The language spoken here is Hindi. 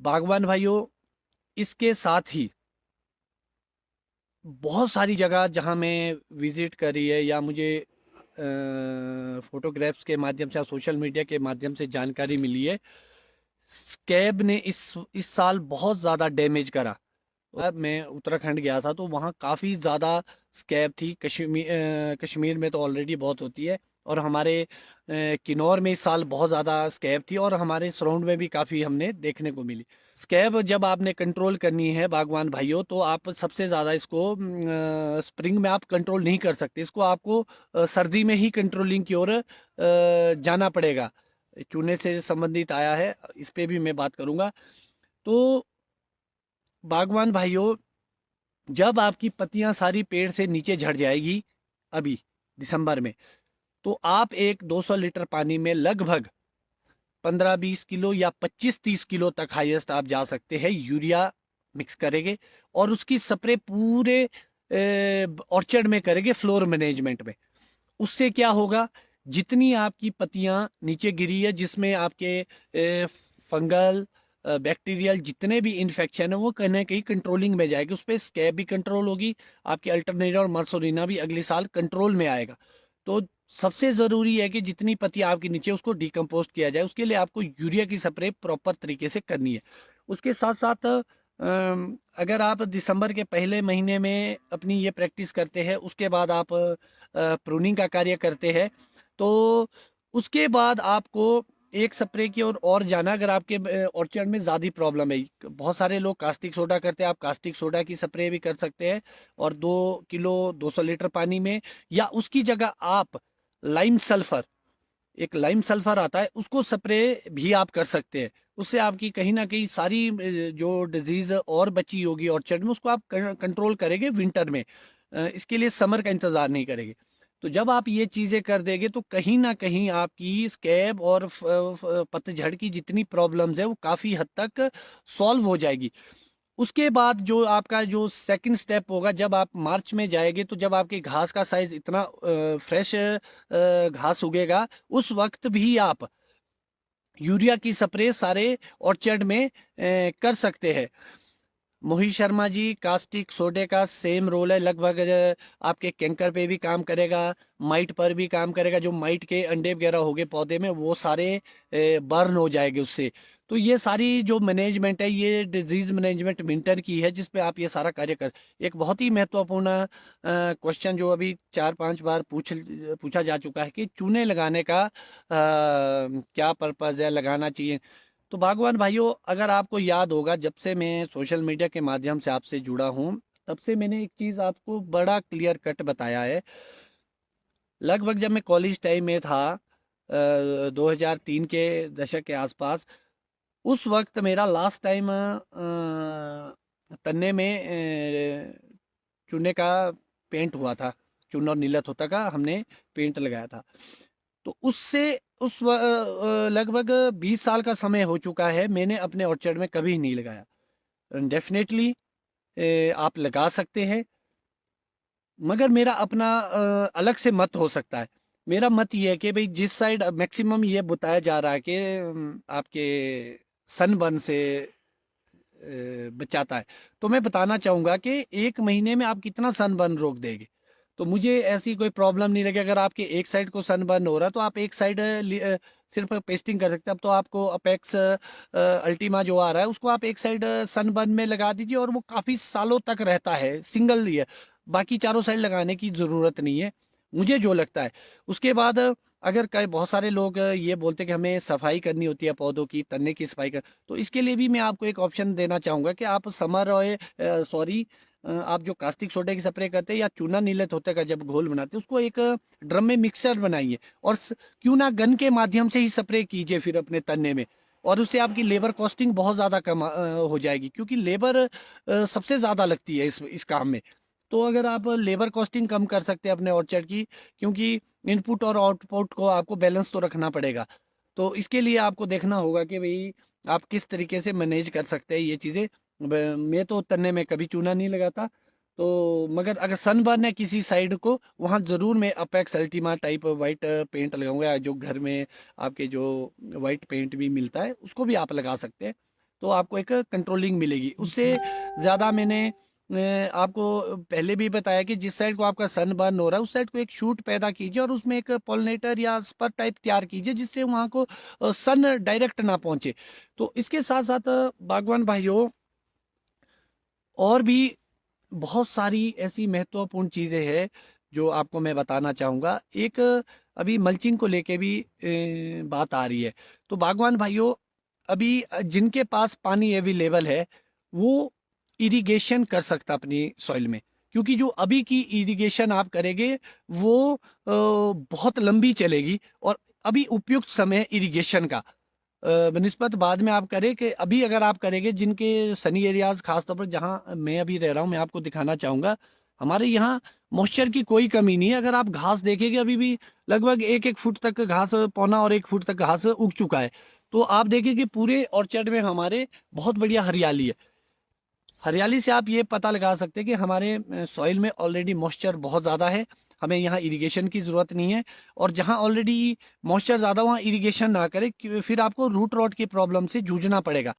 बागवान भाइयों, इसके साथ ही बहुत सारी जगह जहाँ मैं विज़िट करी है या मुझे फ़ोटोग्राफ्स के माध्यम से या सोशल मीडिया के माध्यम से जानकारी मिली है, स्कैब ने इस साल बहुत ज़्यादा डैमेज करा। मैं उत्तराखंड गया था तो वहाँ काफ़ी ज़्यादा स्कैब थी। कश्मीर में तो ऑलरेडी बहुत होती है, और हमारे किन्नौर में इस साल बहुत ज़्यादा स्कैब थी, और हमारे सराउंड में भी काफ़ी हमने देखने को मिली। स्कैब जब आपने कंट्रोल करनी है बागवान भाइयों, तो आप सबसे ज़्यादा इसको स्प्रिंग में आप कंट्रोल नहीं कर सकते। इसको आपको सर्दी में ही कंट्रोलिंग की ओर जाना पड़ेगा। चूने से संबंधित आया है, इस पे भी मैं बात करूँगा। तो बागवान भाइयों, जब आपकी पत्तियां सारी पेड़ से नीचे झड़ जाएगी अभी दिसंबर में, तो आप एक 200 लीटर पानी में लगभग 15-20 किलो या 25-30 किलो तक हाईएस्ट आप जा सकते हैं यूरिया मिक्स करेंगे, और उसकी स्प्रे पूरे ऑर्चर्ड में करेंगे, फ्लोर मैनेजमेंट में। उससे क्या होगा, जितनी आपकी पत्तियां नीचे गिरी है, जिसमें आपके फंगल बैक्टीरियल जितने भी इन्फेक्शन है, वो कहीं ना कहीं कंट्रोलिंग में जाएगी। उस पर स्कैब भी कंट्रोल होगी, आपकी अल्टरनेरिया और मर्सोलिना भी अगले साल कंट्रोल में आएगा। तो सबसे ज़रूरी है कि जितनी पत्तियां आपकी नीचे, उसको डिकम्पोस्ट किया जाए। उसके लिए आपको यूरिया की स्प्रे प्रॉपर तरीके से करनी है। उसके साथ साथ अगर आप दिसंबर के पहले महीने में अपनी ये प्रैक्टिस करते हैं, उसके बाद आप प्रूनिंग का कार्य करते हैं, तो उसके बाद आपको एक स्प्रे की और जाना। अगर आपके ऑर्चर्ड में ज़्यादा प्रॉब्लम है, बहुत सारे लोग कास्टिक सोडा करते हैं, आप कास्टिक सोडा की स्प्रे भी कर सकते हैं, और 2 किलो 200 लीटर पानी में, या उसकी जगह आप लाइम सल्फर, एक लाइम सल्फर आता है, उसको स्प्रे भी आप कर सकते हैं। उससे आपकी कहीं ना कहीं सारी जो डिजीज और बची होगी ऑर्चर्ड में, उसको आप कंट्रोल करेंगे विंटर में। इसके लिए समर का इंतजार नहीं करेंगे। तो जब आप ये चीजें कर देंगे, तो कहीं ना कहीं आपकी स्कैब और पतझड़ की जितनी प्रॉब्लम्स है, वो काफी हद तक सॉल्व हो जाएगी। उसके बाद जो आपका जो सेकंड स्टेप होगा, जब आप मार्च में जाएंगे, तो जब आपकी घास का साइज इतना फ्रेश घास उगेगा, उस वक्त भी आप यूरिया की स्प्रे सारे ऑर्चर्ड में कर सकते हैं। मोहित शर्मा जी, कास्टिक सोडे का सेम रोल है लगभग। आपके कैंकर पे भी काम करेगा, माइट पर भी काम करेगा। जो माइट के अंडे वगैरह हो गए पौधे में, वो सारे बर्न हो जाएंगे उससे। तो ये सारी जो मैनेजमेंट है, ये डिजीज मैनेजमेंट विंटर की है, जिस पे आप ये सारा कार्य कर। एक बहुत ही महत्वपूर्ण क्वेश्चन जो अभी 4-5 बार पूछा जा चुका है कि चूने लगाने का क्या पर्पज है, लगाना चाहिए। तो बागवान भाइयों, अगर आपको याद होगा, जब से मैं सोशल मीडिया के माध्यम से आपसे जुड़ा हूँ, तब से मैंने एक चीज़ आपको बड़ा क्लियर कट बताया है। लगभग जब मैं कॉलेज टाइम में था, 2003 के दशक के आसपास, उस वक्त मेरा लास्ट टाइम तन्ने में चूने का पेंट हुआ था। चूना और नीला तोता का हमने पेंट लगाया था। तो उससे लगभग 20 साल का समय हो चुका है, मैंने अपने ऑर्चर्ड में कभी नहीं लगाया। डेफिनेटली आप लगा सकते हैं, मगर मेरा अपना अलग से मत हो सकता है। मेरा मत ये है कि भाई, जिस साइड मैक्सिमम ये बताया जा रहा है कि आपके सनबर्न से बचाता है, तो मैं बताना चाहूँगा कि 1 महीने में आप कितना सनबर्न रोक देंगे। तो मुझे ऐसी कोई प्रॉब्लम नहीं लगी। अगर आपके एक साइड को सनबर्न हो रहा है, तो आप एक साइड सिर्फ पेस्टिंग कर सकते हैं। अब तो आपको अपेक्स अल्टीमा जो आ रहा है, उसको आप एक साइड सनबर्न में लगा दीजिए, और वो काफ़ी सालों तक रहता है, सिंगल ही है। बाकी चारों साइड लगाने की ज़रूरत नहीं है, मुझे जो लगता है। उसके बाद अगर कई बहुत सारे लोग ये बोलते हैं कि हमें सफाई करनी होती है पौधों की, तने की सफाई कर, तो इसके लिए भी मैं आपको एक ऑप्शन देना चाहूँगा कि आप समर सॉरी आप जो कास्टिक सोडे की स्प्रे करते हैं, या चूना नीले तोते का जब घोल बनाते हैं, उसको एक ड्रम में मिक्सर बनाइए, और क्यों ना गन के माध्यम से ही स्प्रे कीजिए फिर अपने तने में। और उससे आपकी लेबर कॉस्टिंग बहुत ज़्यादा कम हो जाएगी, क्योंकि लेबर सबसे ज़्यादा लगती है इस काम में। तो अगर आप लेबर कॉस्टिंग कम कर सकते हैं अपने ऑर्चर्ड की, क्योंकि इनपुट और आउटपुट को आपको बैलेंस तो रखना पड़ेगा। तो इसके लिए आपको देखना होगा कि भाई, आप किस तरीके से मैनेज कर सकते हैं ये चीज़ें। मैं तो तन्ने में कभी चूना नहीं लगाता। तो मगर अगर सनबर्न है किसी साइड को, वहाँ ज़रूर मैं Apex Ultima type white paint लगाऊंगा, जो घर में आपके जो वाइट पेंट भी मिलता है, उसको भी आप लगा सकते हैं। तो आपको एक कंट्रोलिंग मिलेगी। उससे ज़्यादा मैंने आपको पहले भी बताया कि जिस साइड को आपका सन बर्न हो रहा है उस साइड को एक शूट पैदा कीजिए और उसमें एक पॉलिनेटर या स्पर टाइप तैयार कीजिए जिससे वहाँ को सन डायरेक्ट ना पहुँचे। तो इसके साथ साथ बागवान भाइयों और भी बहुत सारी ऐसी महत्वपूर्ण चीज़ें हैं जो आपको मैं बताना चाहूँगा। एक अभी मल्चिंग को लेके भी बात आ रही है। तो बागवान भाइयों अभी जिनके पास पानी अवेलेबल है वो इरिगेशन कर सकता अपनी सॉइल में, क्योंकि जो अभी की इरिगेशन आप करेंगे वो बहुत लंबी चलेगी और अभी उपयुक्त समय इरिगेशन का बनिस्बत बाद में आप करें कि अभी अगर आप करेंगे जिनके सनी एरियाज खासतौर पर जहाँ मैं अभी रह रहा हूँ मैं आपको दिखाना चाहूँगा हमारे यहाँ मॉइस्चर की कोई कमी नहीं है। अगर आप घास देखेंगे अभी भी लगभग 1-1 फुट तक घास, पौना और 1 फुट तक घास उग चुका है। तो आप देखें कि पूरे ऑर्चर्ड में हमारे बहुत बढ़िया हरियाली है। हरियाली से आप ये पता लगा सकते हैं कि हमारे सॉइल में ऑलरेडी मॉइस्चर बहुत ज़्यादा है, हमें यहाँ इरिगेशन की ज़रूरत नहीं है। और जहाँ ऑलरेडी मॉइस्चर ज़्यादा वहाँ इरिगेशन ना करें फिर आपको रूट रॉट की प्रॉब्लम से जूझना पड़ेगा।